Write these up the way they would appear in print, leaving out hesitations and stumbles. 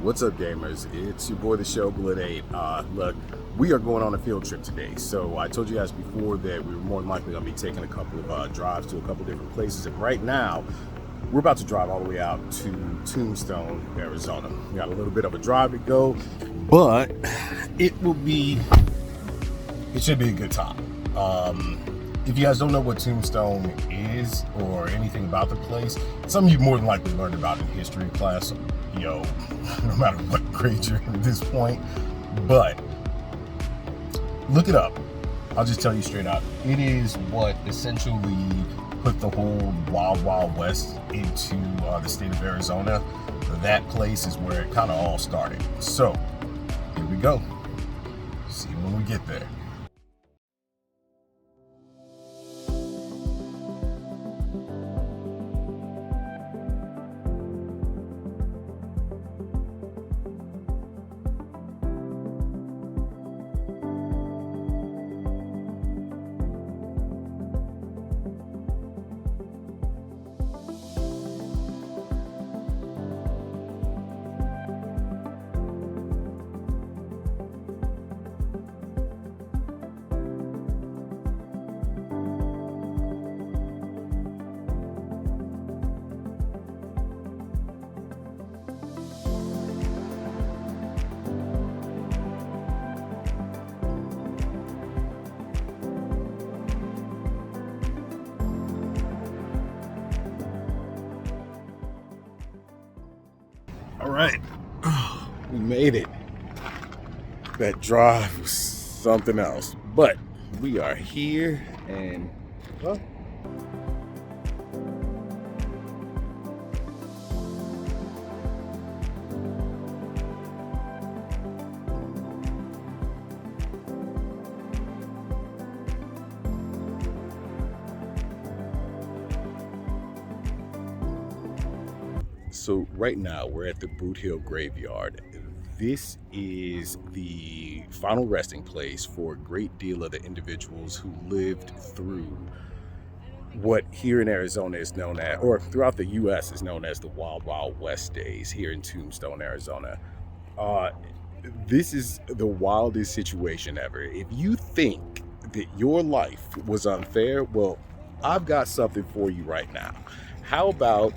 What's up, gamers? It's your boy, THESHELLBULLET8. Look, we are going on a field trip today. So I told you guys before that we were more than likely going to be taking a couple of drives to a couple different places. And right now, we're about to drive all the way out to Tombstone, Arizona. We got a little bit of a drive to go, but it should be a good time. If you guys don't know what Tombstone is or anything about the place, some of you more than likely learned about it in history class, no matter what grade you're in at this point. But look it up. I'll just tell you straight out. It is what essentially put the whole Wild Wild West into the state of Arizona. That place is where it kind of all started. So here we go. See you when we get there. All right, we made it. That drive was something else, but we are here and well, so right now we're at the Boot Hill Graveyard. This is the final resting place for a great deal of the individuals who lived through what here in Arizona is known as, or throughout the U.S. is known as the Wild Wild West days here in Tombstone, Arizona. This is the wildest situation ever. If you think that your life was unfair, well, I've got something for you right now. How about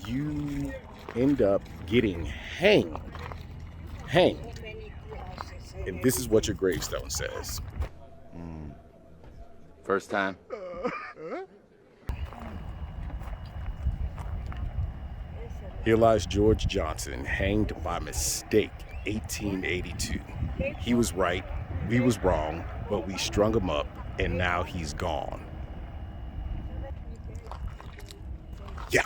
you end up getting hanged, and this is what your gravestone says. First time? Here lies George Johnson, hanged by mistake, 1882. He was right, we was wrong, but we strung him up, and now he's gone. Yeah.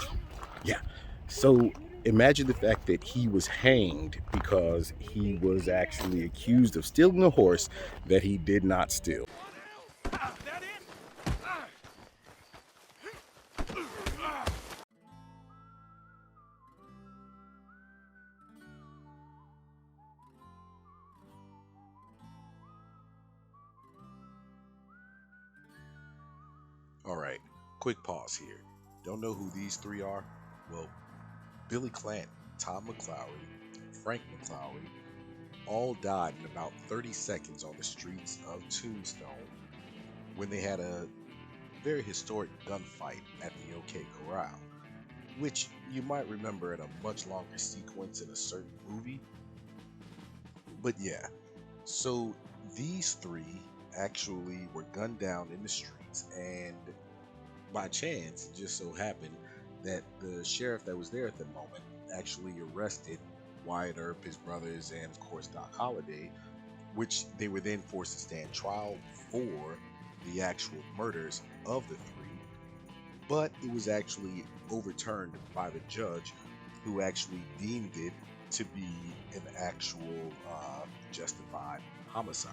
So imagine the fact that he was hanged because he was actually accused of stealing a horse that he did not steal. All right, quick pause here. Don't know who these three are? Well, Billy Clanton, Tom McClowry, and Frank McClowry all died in about 30 seconds on the streets of Tombstone when they had a very historic gunfight at the OK Corral, which you might remember in a much longer sequence in a certain movie. But yeah, so these three actually were gunned down in the streets, and by chance, it just so happened that the sheriff that was there at the moment actually arrested Wyatt Earp, his brothers, and of course Doc Holliday, which they were then forced to stand trial for the actual murders of the three. But it was actually overturned by the judge, who actually deemed it to be an actual justified homicide.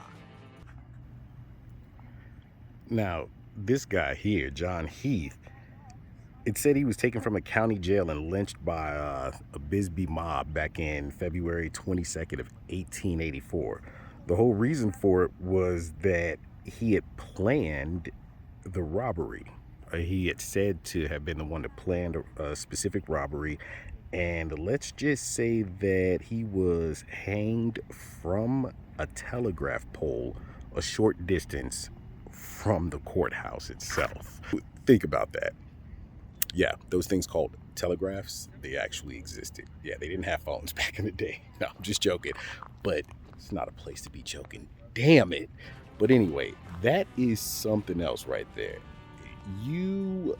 Now, this guy here, John Heath, it said he was taken from a county jail and lynched by a Bisbee mob back in February 22nd of 1884. The whole reason for it was that he had planned the robbery. He had said to have been the one that planned a specific robbery, And let's just say that he was hanged from a telegraph pole a short distance from the courthouse itself. Think about that. Yeah, those things called telegraphs, they actually existed. Yeah, they didn't have phones back in the day. No, I'm just joking. But it's not a place to be joking. Damn it. But anyway, that is something else right there. You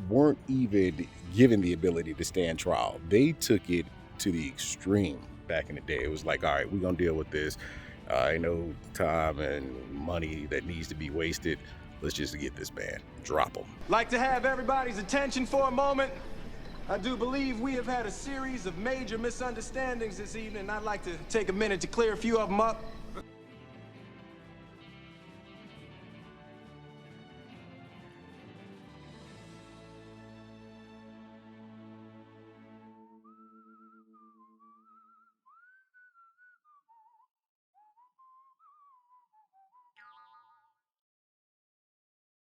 weren't even given the ability to stand trial. They took it to the extreme back in the day. It was like, all right, we're going to deal with this. I know time and money that needs to be wasted. Let's just get this man. Drop him. Like to have everybody's attention for a moment. I do believe we have had a series of major misunderstandings this evening. I'd like to take a minute to clear a few of them up.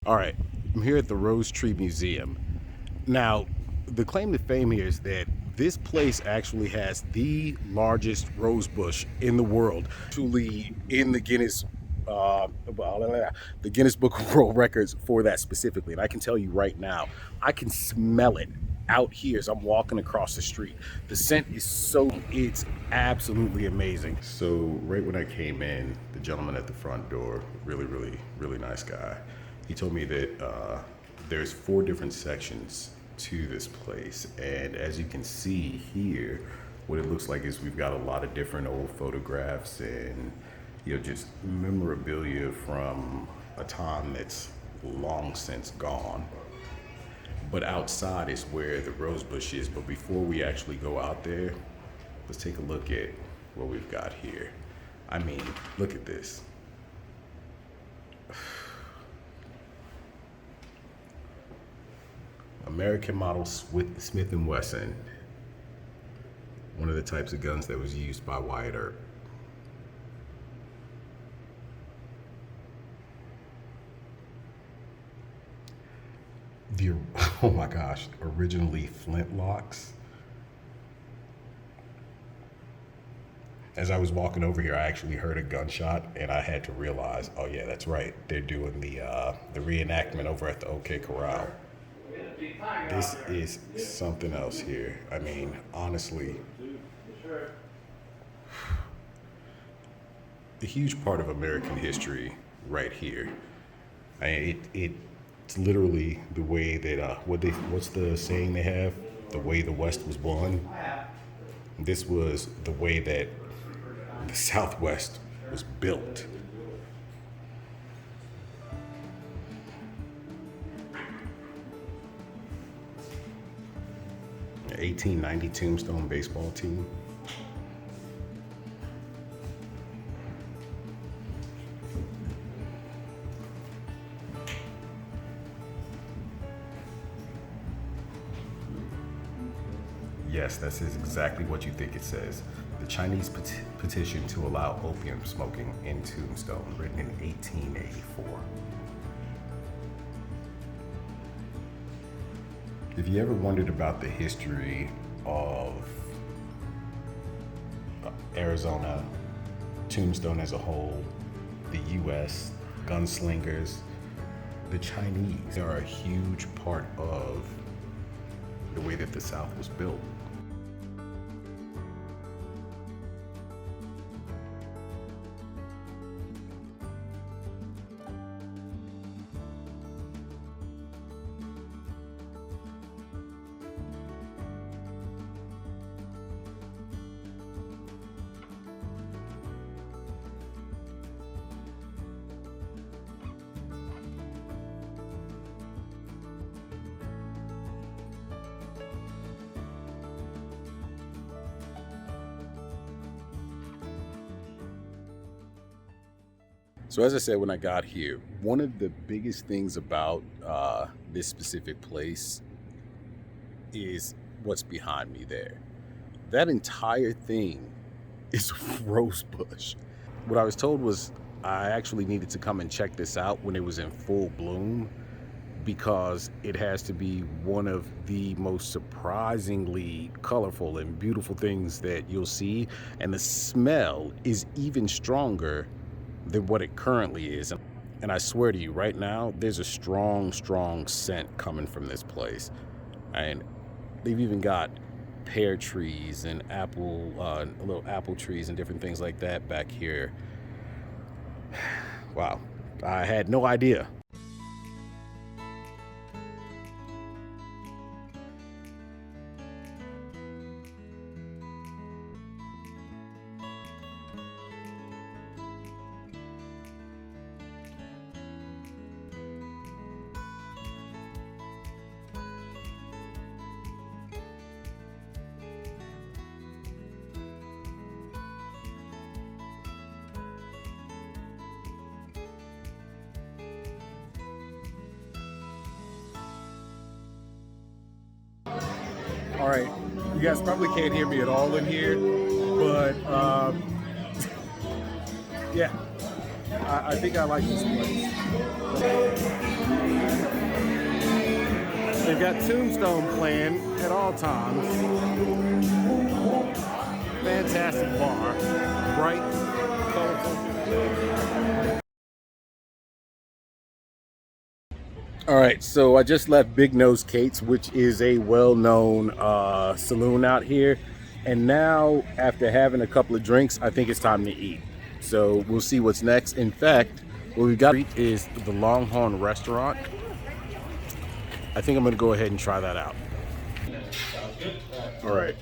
All right, I'm here at the Rose Tree Museum. Now, the claim to fame here is that this place actually has the largest rose bush in the world, truly in the Guinness Book of World Records for that specifically. And I can tell you right now, I can smell it out here as I'm walking across the street. The scent is it's absolutely amazing. So right when I came in, the gentleman at the front door, really nice guy, he told me that there's 4 different sections to this place, and as you can see here, what it looks like is we've got a lot of different old photographs and just memorabilia from a time that's long since gone. But outside is where the rose bush is. But before we actually go out there, let's take a look at what we've got here. I mean, look at this. American model Smith & Wesson, one of the types of guns that was used by Wyatt Earp. Oh my gosh, originally flintlocks. As I was walking over here, I actually heard a gunshot, and I had to realize, oh yeah, that's right, they're doing the reenactment over at the OK Corral. This is something else here. I mean, honestly, a huge part of American history right here. I mean, it's literally the way that what's the saying they have? The way the West was won. This was the way that the Southwest was built. The 1890 Tombstone baseball team. Yes, that is exactly what you think it says. The Chinese petition to allow opium smoking in Tombstone, written in 1884. If you ever wondered about the history of Arizona, Tombstone as a whole, the U.S., gunslingers, the Chinese are a huge part of the way that the South was built. So as I said, when I got here, one of the biggest things about this specific place is what's behind me there. That entire thing is a rose bush. What I was told was I actually needed to come and check this out when it was in full bloom, because it has to be one of the most surprisingly colorful and beautiful things that you'll see, and the smell is even stronger than what it currently is. And I swear to you, right now, there's a strong scent coming from this place. And they've even got pear trees and little apple trees and different things like that back here. Wow, I had no idea. All right, you guys probably can't hear me at all in here, but yeah, I think I like this place. They've got Tombstone playing at all times. Fantastic bar, bright, colorful. All right, so I just left Big Nose Kate's, which is a well-known saloon out here. And now, after having a couple of drinks, I think it's time to eat. So we'll see what's next. In fact, what we've got is the Longhorn restaurant. I think I'm gonna go ahead and try that out. All right,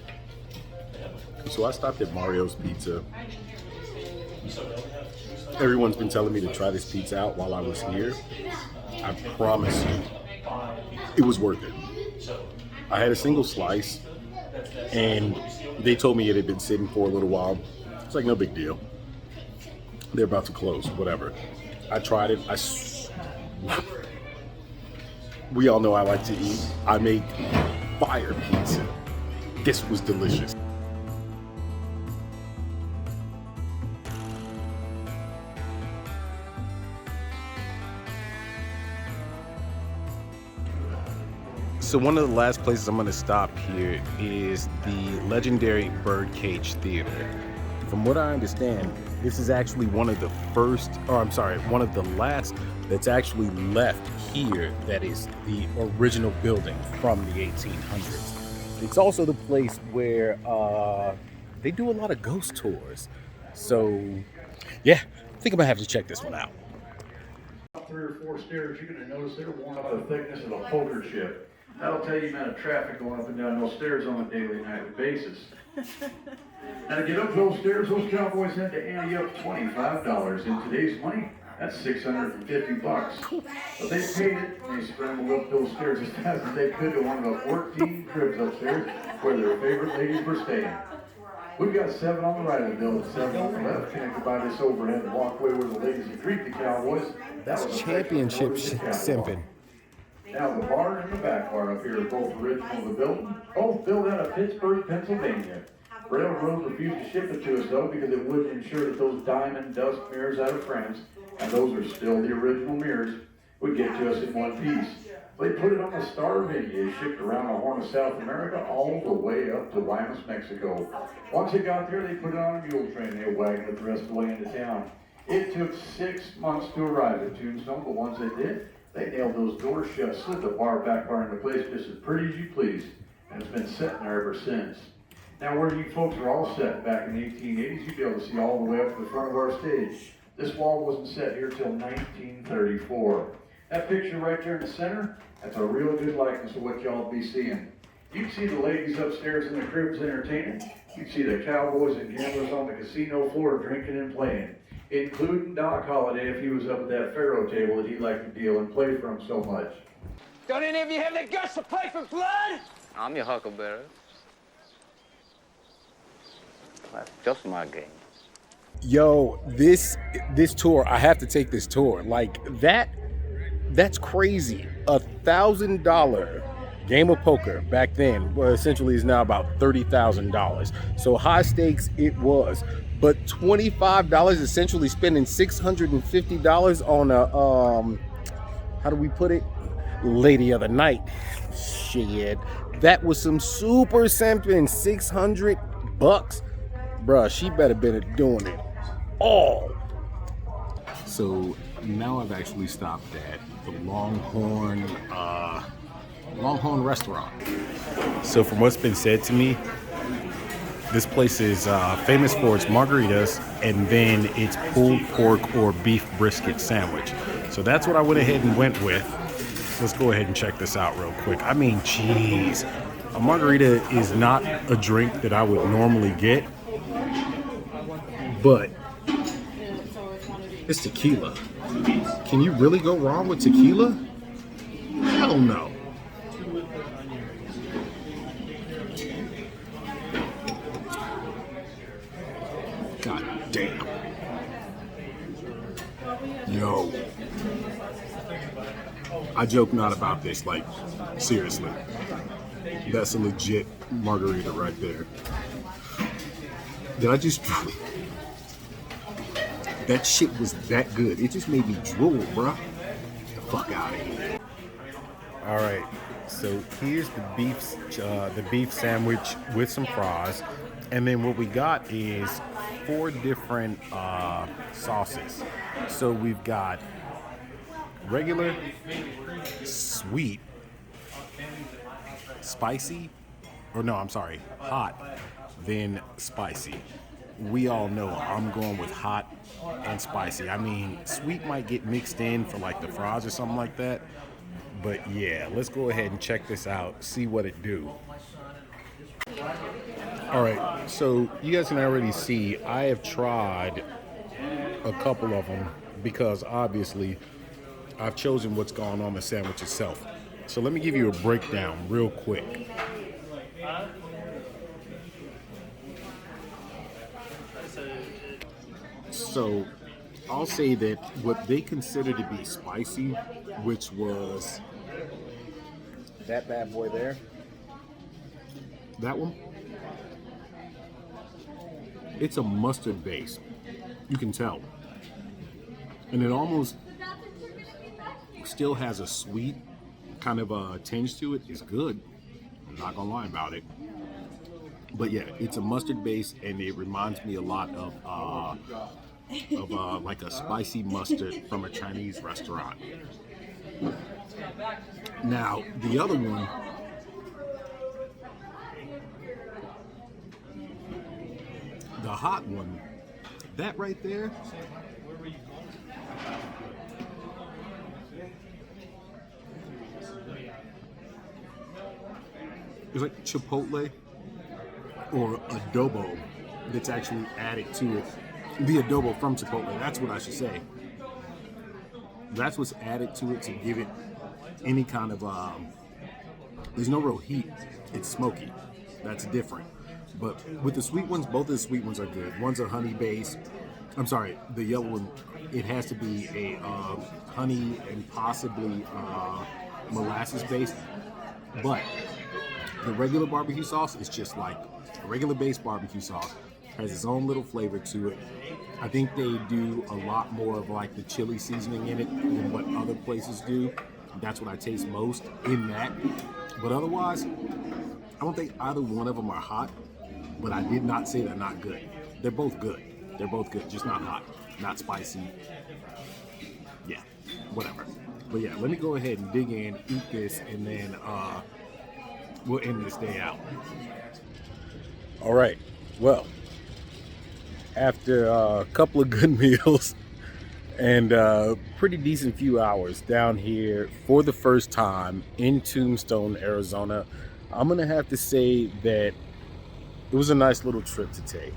so I stopped at Mario's Pizza. Everyone's been telling me to try this pizza out while I was here. I promise you, it was worth it. I had a single slice, and they told me it had been sitting for a little while. It's like, no big deal. They're about to close, whatever. I tried it. We all know I like to eat. I made fire pizza. This was delicious. So one of the last places I'm going to stop here is the legendary Birdcage Theater. From what I understand, this is actually one of the last that's actually left here that is the original building from the 1800s. It's also the place where they do a lot of ghost tours. So yeah, I think I'm going to have to check this one out. 3 or 4 stairs, you're going to notice they're worn up the thickness of a poker chip. That'll tell you the amount of traffic going up and down those stairs on a daily, nightly basis. Now to get up those stairs, those cowboys had to ante up $25. In today's money, that's $650. But they paid it, and they scrambled up those stairs as fast as they could to one of the 14 cribs upstairs where their favorite ladies were staying. We've got 7 on the right of the building, 7 on the left, connected by this overhead walkway where the ladies would greet the cowboys. That's championship simping. Now the bar and the back bar up here are both original to the building, both built out of Pittsburgh, Pennsylvania. Railroad refused to ship it to us though because it wouldn't ensure that those diamond dust mirrors out of France, and those are still the original mirrors, would get to us in one piece. They put it on the Star Vineyard, shipped around the Horn of South America all the way up to Guaymas, Mexico. Once it got there, they put it on a mule train. They were wagging it the rest of the way into town. It took 6 months to arrive at Tombstone, but once it did, they nailed those doors shut, slid the back bar into place just as pretty as you please, and it's been sitting there ever since. Now where you folks are all set back in the 1880s, you'd be able to see all the way up to the front of our stage. This wall wasn't set here till 1934. That picture right there in the center, that's a real good likeness of what y'all be seeing. You'd see the ladies upstairs in the cribs entertaining. You'd see the cowboys and gamblers on the casino floor drinking and playing, including Doc Holliday if he was up at that faro table that he'd like to deal and play for him so much. Don't any of you have the guts to play for blood? I'm your huckleberry. That's just my game. Yo, this tour, I have to take this tour. Like that's crazy. $1,000 game of poker back then, well, essentially is now about $30,000. So high stakes it was. But $25, essentially spending $650 on a how do we put it? lady of the night. Shit, that was some super simping. $600, bruh. She better been doing it all. So now I've actually stopped at the Longhorn restaurant. So from what's been said to me, this place is famous for its margaritas and then its pulled pork or beef brisket sandwich. So that's what I went ahead and went with. Let's go ahead and check this out real quick. I mean, jeez, a margarita is not a drink that I would normally get, but it's tequila. Can you really go wrong with tequila? Hell no. God damn. Yo. I joke not about this, like, seriously. That's a legit margarita right there. Did I just... That shit was that good. It just made me drool, bruh. Get the fuck out of here. All right, so here's the beef sandwich with some fries, and then what we got is 4 different sauces. So we've got regular, sweet, spicy, or no, I'm sorry, hot, then spicy. We all know I'm going with hot and spicy. I mean, sweet might get mixed in for like the fries or something like that. But yeah, let's go ahead and check this out, see what it do. All right, so you guys can already see I have tried a couple of them because obviously I've chosen what's going on the sandwich itself. So let me give you a breakdown real quick. So I'll say that what they consider to be spicy, which was that bad boy there, that one, it's a mustard base. You can tell. And it almost still has a sweet kind of a tinge to it. It's good. I'm not gonna lie about it. But yeah, it's a mustard base, and it reminds me a lot of like a spicy mustard from a Chinese restaurant. Now, the other one, the hot one, that right there, it's like chipotle or adobo that's actually added to it. The adobo from Chipotle, that's what I should say. That's what's added to it to give it any kind of, there's no real heat. It's smoky. That's different. But with the sweet ones, both of the sweet ones are good. One's a honey base. I'm sorry, the yellow one, it has to be a honey and possibly molasses base. But the regular barbecue sauce is just like a regular base barbecue sauce. Has its own little flavor to it. I think they do a lot more of like the chili seasoning in it than what other places do. That's what I taste most in that. But otherwise, I don't think either one of them are hot, but I did not say they're not good. They're both good. They're both good, just not hot, not spicy. Yeah, whatever. But yeah, let me go ahead and dig in, eat this, and then we'll end this day out. All right, well, after a couple of good meals and a pretty decent few hours down here for the first time in Tombstone, Arizona, I'm gonna have to say that it was a nice little trip to take.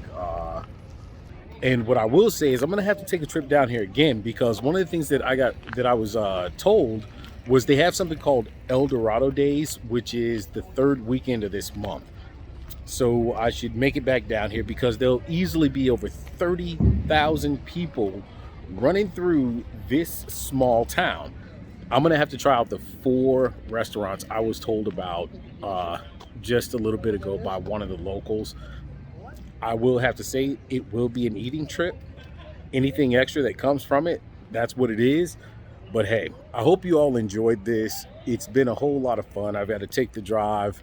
And what I will say is I'm gonna have to take a trip down here again, because one of the things that I was told was they have something called El Dorado Days, which is the 3rd weekend of this month. So I should make it back down here, because there'll easily be over 30,000 people running through this small town. I'm gonna have to try out the 4 restaurants I was told about just a little bit ago by one of the locals. I will have to say it will be an eating trip. Anything extra that comes from it, that's what it is. But hey, I hope you all enjoyed this. It's been a whole lot of fun. I've got to take the drive.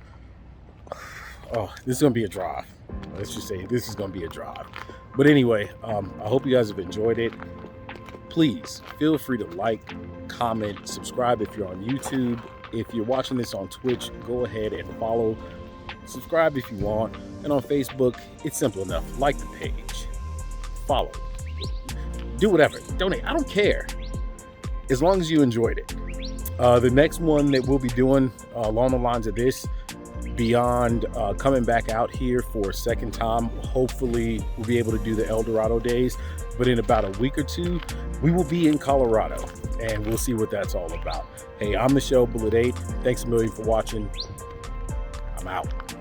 Oh, this is going to be a drive. Let's just say this is going to be a drive. But anyway, I hope you guys have enjoyed it. Please feel free to like, comment, subscribe if you're on YouTube. If you're watching this on Twitch, go ahead and follow. Subscribe if you want. And on Facebook, it's simple enough. Like the page. Follow. Do whatever. Donate. I don't care. As long as you enjoyed it. The next one that we'll be doing along the lines of this, beyond coming back out here for a second time, hopefully we'll be able to do the El Dorado days. But in about a week or two, we will be in Colorado, and we'll see what that's all about. Hey, I'm THESHELLBULLET8. Thanks a million for watching. I'm out.